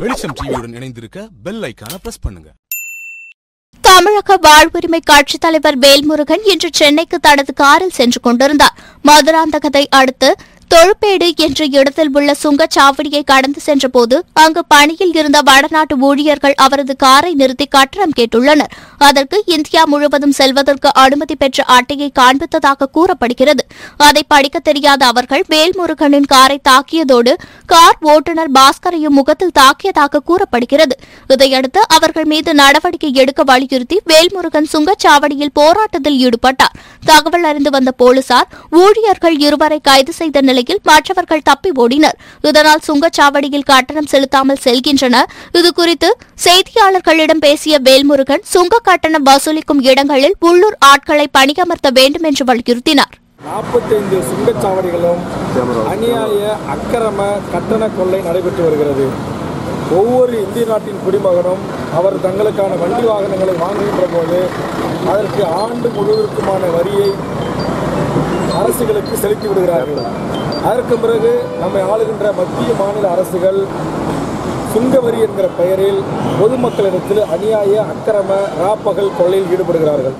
வெளிச்சம் டிவியுடன் இணைந்திருக்க பெல் ஐகானை பிரஸ் பண்ணுங்க. தமிழக வாழ்வுரிமை கட்சித் தலைவர் வேல்முருகன் இன்று சென்னைக்கு தனது காரில் சென்று கொண்டிருந்தார். மதுராந்தகத்தை அடுத்து தொழுப்பேடு என்ற இடத்தில் உள்ள சுங்கச்சாவடியை கடந்து சென்றபோது அங்கு பணியில் இருந்த வடநாட்டு ஊழியர்கள் அவரது காரை நிறுத்தி கட்டணம் கேட்டுள்ளனர். அதற்கு இந்தியா முழுவதும் செல்வதற்கு அனுமதி பெற்ற அட்டையை காண்பித்ததாக கூறப்படுகிறது. அதை படிக்க தெரியாத அவர்கள் வேல்முருகனின் காரை தாக்கியதோடு கார் ஓட்டுநர் பாஸ்கரையும் முகத்தில் தாக்கியதாக கூறப்படுகிறது. இதையடுத்து அவர்கள் மீது நடவடிக்கை எடுக்க வலியுறுத்தி வேல்முருகன் சுங்கச்சாவடியில் போராட்டத்தில் ஈடுபட்டார். தகவல் அறிந்து வந்த போலீசார் ஊழியர்கள் இருவரை கைது செய்த நிலையில் மற்றவர்கள் தப்பி ஓடினர். இதனால் சுங்கச்சாவடியில் கட்டணம் செலுத்தாமல் செல்கின்றனர். இதுகுறித்து செய்தியாளர்களிடம் பேசிய வேல்முருகன் சுங்க கட்டணம் வசூலிக்கும் இடங்களில் உள்ளூர் ஆட்களை பணியமர்த்த வேண்டும் என்று வலியுறுத்தினார். 45 சுங்கச்சாவடிகளும் அநியாய அக்கிரம கட்டண கொள்ளை நடைபெற்று வருகிறது. ஒவ்வொரு இந்திய நாட்டின் குடிமகனும் அவர் தங்களுக்கான வண்டி வாகனங்களை வாங்குகின்ற போது அதற்கு ஆண்டு முழுவதற்குமான வரியை அரசுகளுக்கு செலுத்தி விடுகிறார்கள். அதற்கு பிறகு நம்மை ஆளுகின்ற மத்திய மாநில அரசுகள் சுங்க வரி என்கிற பெயரில் பொதுமக்களிடத்தில் அநியாய அக்கிரம ராப்பகல் கொள்ளையில் ஈடுபடுகிறார்கள்.